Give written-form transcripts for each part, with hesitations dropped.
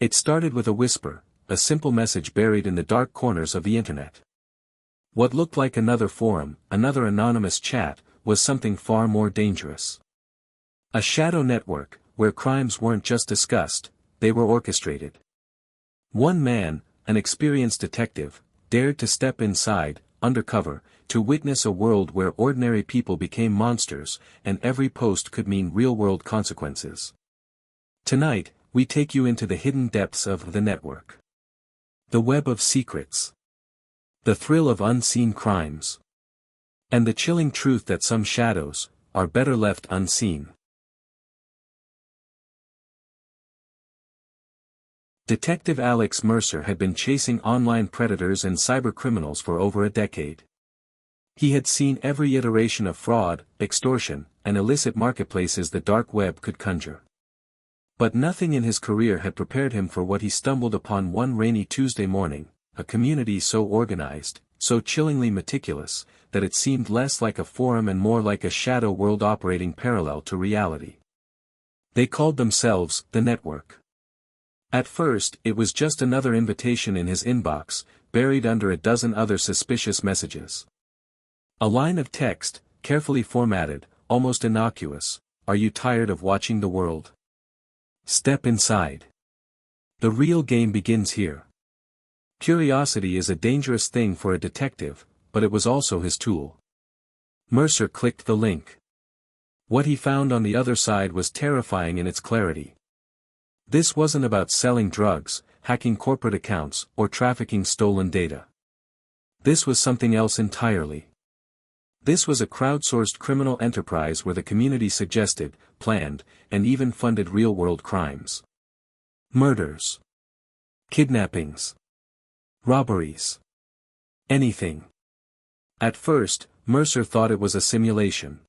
It started with a whisper, a simple message buried in the dark corners of the internet. What looked like another forum, another anonymous chat, was something far more dangerous. A shadow network, where crimes weren't just discussed, they were orchestrated. One man, an experienced detective, dared to step inside, undercover, to witness a world where ordinary people became monsters, and every post could mean real-world consequences. Tonight, we take you into the hidden depths of the network. The web of secrets. The thrill of unseen crimes. And the chilling truth that some shadows are better left unseen. Detective Alex Mercer had been chasing online predators and cybercriminals for over a decade. He had seen every iteration of fraud, extortion, and illicit marketplaces the dark web could conjure. But nothing in his career had prepared him for what he stumbled upon one rainy Tuesday morning, a community so organized, so chillingly meticulous, that it seemed less like a forum and more like a shadow world operating parallel to reality. They called themselves the Network. At first, it was just another invitation in his inbox, buried under a dozen other suspicious messages. A line of text, carefully formatted, almost innocuous: "Are you tired of watching the world? Step inside. The real game begins here." Curiosity is a dangerous thing for a detective, but it was also his tool. Mercer clicked the link. What he found on the other side was terrifying in its clarity. This wasn't about selling drugs, hacking corporate accounts, or trafficking stolen data. This was something else entirely. This was a crowdsourced criminal enterprise where the community suggested, planned, and even funded real-world crimes. Murders. Kidnappings. Robberies. Anything. At first, Mercer thought it was a simulation.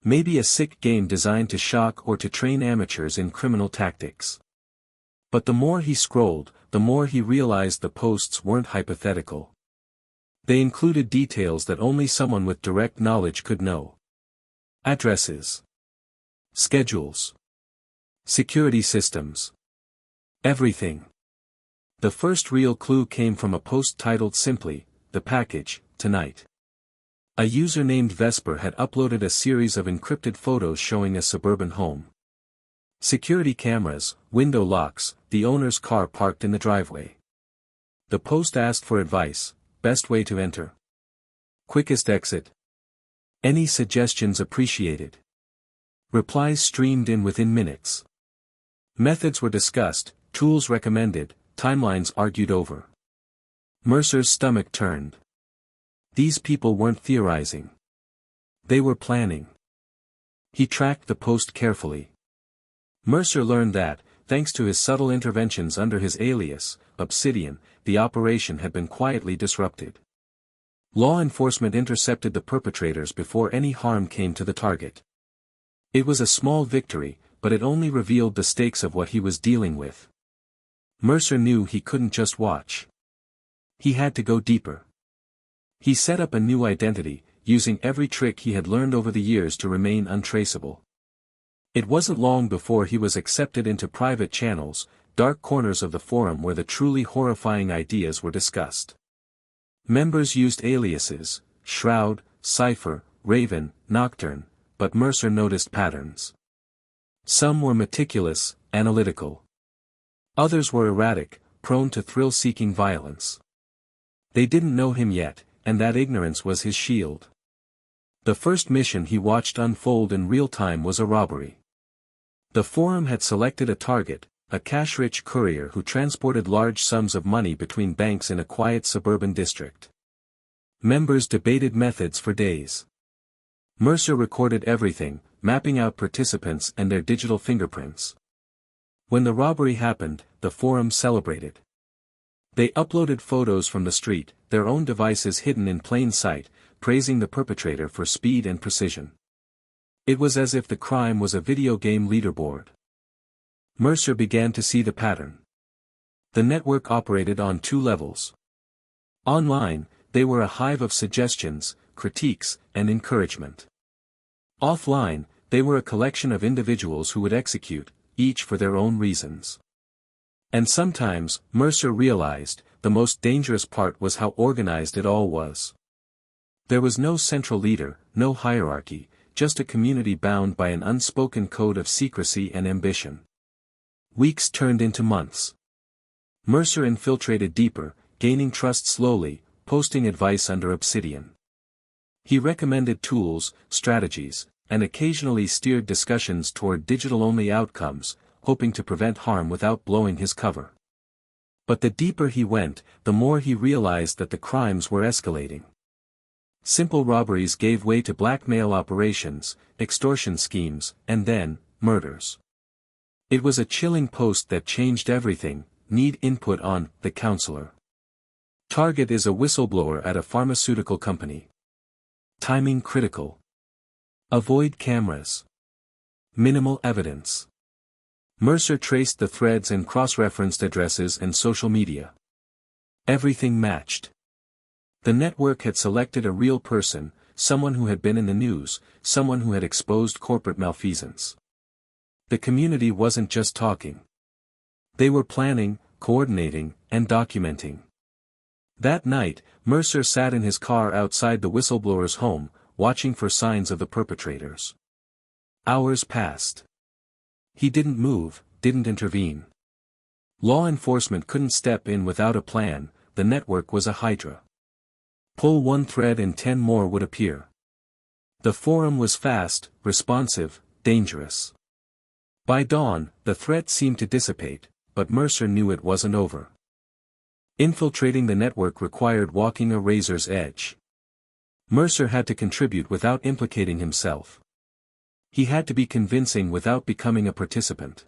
Maybe a sick game designed to shock or to train amateurs in criminal tactics. But the more he scrolled, the more he realized the posts weren't hypothetical. They included details that only someone with direct knowledge could know. Addresses. Schedules. Security systems. Everything. The first real clue came from a post titled simply, "The Package, Tonight." A user named Vesper had uploaded a series of encrypted photos showing a suburban home. Security cameras, window locks, the owner's car parked in the driveway. The post asked for advice: best way to enter? Quickest exit? Any suggestions appreciated? Replies streamed in within minutes. Methods were discussed, tools recommended, timelines argued over. Mercer's stomach turned. These people weren't theorizing. They were planning. He tracked the post carefully. Mercer learned that, thanks to his subtle interventions under his alias, Obsidian, the operation had been quietly disrupted. Law enforcement intercepted the perpetrators before any harm came to the target. It was a small victory, but it only revealed the stakes of what he was dealing with. Mercer knew he couldn't just watch. He had to go deeper. He set up a new identity, using every trick he had learned over the years to remain untraceable. It wasn't long before he was accepted into private channels, dark corners of the forum where the truly horrifying ideas were discussed. Members used aliases: Shroud, Cipher, Raven, Nocturne, but Mercer noticed patterns. Some were meticulous, analytical. Others were erratic, prone to thrill-seeking violence. They didn't know him yet, and that ignorance was his shield. The first mission he watched unfold in real time was a robbery. The forum had selected a target, a cash-rich courier who transported large sums of money between banks in a quiet suburban district. Members debated methods for days. Mercer recorded everything, mapping out participants and their digital fingerprints. When the robbery happened, the forum celebrated. They uploaded photos from the street, their own devices hidden in plain sight, praising the perpetrator for speed and precision. It was as if the crime was a video game leaderboard. Mercer began to see the pattern. The network operated on two levels. Online, they were a hive of suggestions, critiques, and encouragement. Offline, they were a collection of individuals who would execute, each for their own reasons. And sometimes, Mercer realized, the most dangerous part was how organized it all was. There was no central leader, no hierarchy, just a community bound by an unspoken code of secrecy and ambition. Weeks turned into months. Mercer infiltrated deeper, gaining trust slowly, posting advice under Obsidian. He recommended tools, strategies, and occasionally steered discussions toward digital-only outcomes, hoping to prevent harm without blowing his cover. But the deeper he went, the more he realized that the crimes were escalating. Simple robberies gave way to blackmail operations, extortion schemes, and then, murders. It was a chilling post that changed everything. Need input on The Counselor. Target is a whistleblower at a pharmaceutical company. Timing critical. Avoid cameras. Minimal evidence. Mercer traced the threads and cross-referenced addresses and social media. Everything matched. The network had selected a real person, someone who had been in the news, someone who had exposed corporate malfeasance. The community wasn't just talking. They were planning, coordinating, and documenting. That night, Mercer sat in his car outside the whistleblower's home, watching for signs of the perpetrators. Hours passed. He didn't move, didn't intervene. Law enforcement couldn't step in without a plan. The network was a hydra. Pull one thread and 10 more would appear. The forum was fast, responsive, dangerous. By dawn, the threat seemed to dissipate, but Mercer knew it wasn't over. Infiltrating the network required walking a razor's edge. Mercer had to contribute without implicating himself. He had to be convincing without becoming a participant.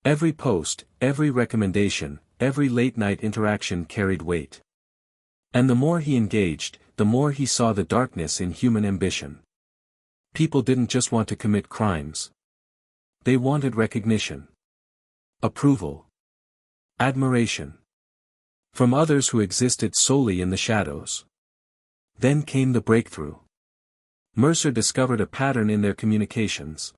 Every post, every recommendation, every late-night interaction carried weight. And the more he engaged, the more he saw the darkness in human ambition. People didn't just want to commit crimes. They wanted recognition. Approval. Admiration. From others who existed solely in the shadows. Then came the breakthrough. Mercer discovered a pattern in their communications.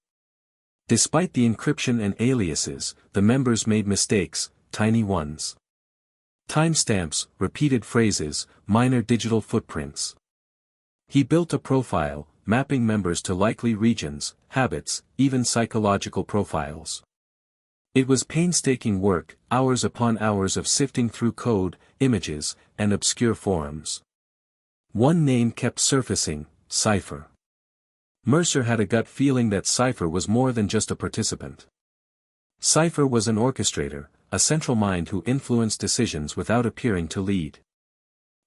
Despite the encryption and aliases, the members made mistakes, tiny ones. Timestamps, repeated phrases, minor digital footprints. He built a profile, mapping members to likely regions, habits, even psychological profiles. It was painstaking work, hours upon hours of sifting through code, images, and obscure forums. One name kept surfacing, Cipher. Mercer had a gut feeling that Cipher was more than just a participant. Cipher was an orchestrator, a central mind who influenced decisions without appearing to lead.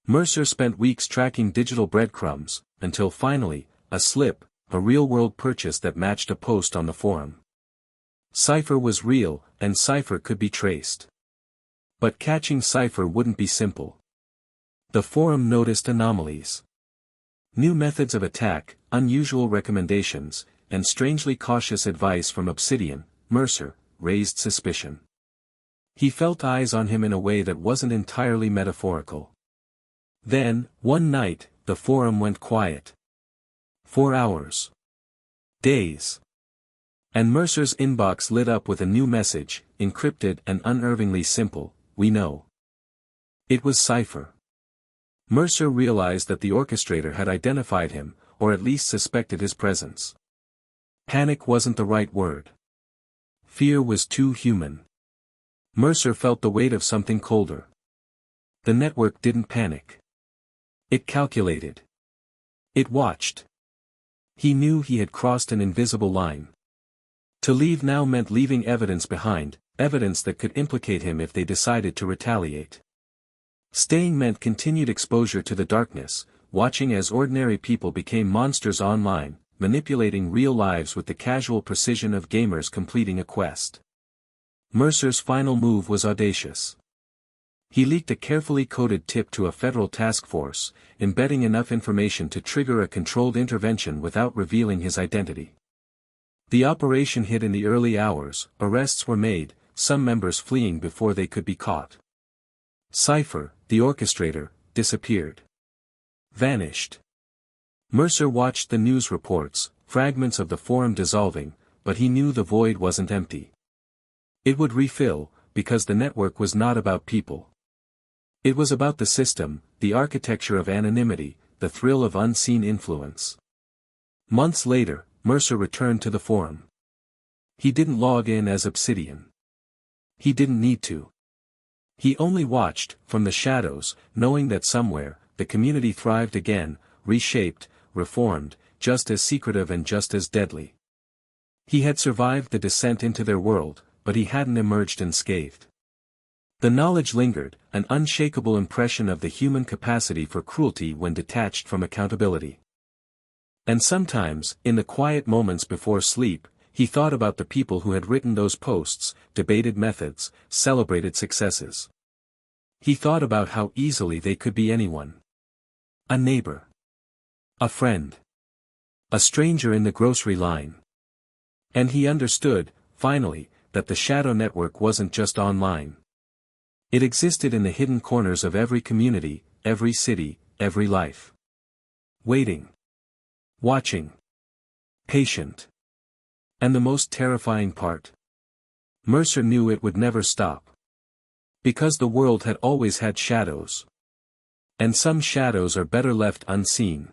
Mercer spent weeks tracking digital breadcrumbs, until finally, a slip, a real-world purchase that matched a post on the forum. Cipher was real, and Cipher could be traced. But catching Cipher wouldn't be simple. The forum noticed anomalies. New methods of attack, unusual recommendations, and strangely cautious advice from Obsidian, Mercer, raised suspicion. He felt eyes on him in a way that wasn't entirely metaphorical. Then, one night, the forum went quiet. 4 hours. Days. And Mercer's inbox lit up with a new message, encrypted and unnervingly simple, "We know." It was Cipher. Mercer realized that the orchestrator had identified him, or at least suspected his presence. Panic wasn't the right word. Fear was too human. Mercer felt the weight of something colder. The network didn't panic. It calculated. It watched. He knew he had crossed an invisible line. To leave now meant leaving evidence behind, evidence that could implicate him if they decided to retaliate. Staying meant continued exposure to the darkness, watching as ordinary people became monsters online, manipulating real lives with the casual precision of gamers completing a quest. Mercer's final move was audacious. He leaked a carefully coded tip to a federal task force, embedding enough information to trigger a controlled intervention without revealing his identity. The operation hit in the early hours, arrests were made, some members fleeing before they could be caught. Cipher, the orchestrator, disappeared. Vanished. Mercer watched the news reports, fragments of the forum dissolving, but he knew the void wasn't empty. It would refill, because the network was not about people. It was about the system, the architecture of anonymity, the thrill of unseen influence. Months later, Mercer returned to the forum. He didn't log in as Obsidian. He didn't need to. He only watched, from the shadows, knowing that somewhere, the community thrived again, reshaped, reformed, just as secretive and just as deadly. He had survived the descent into their world, but he hadn't emerged unscathed. The knowledge lingered, an unshakable impression of the human capacity for cruelty when detached from accountability. And sometimes, in the quiet moments before sleep, he thought about the people who had written those posts, debated methods, celebrated successes. He thought about how easily they could be anyone. A neighbor. A friend. A stranger in the grocery line. And he understood, finally, that the shadow network wasn't just online. It existed in the hidden corners of every community, every city, every life. Waiting. Watching. Patient. And the most terrifying part. Mercer knew it would never stop. Because the world had always had shadows. And some shadows are better left unseen.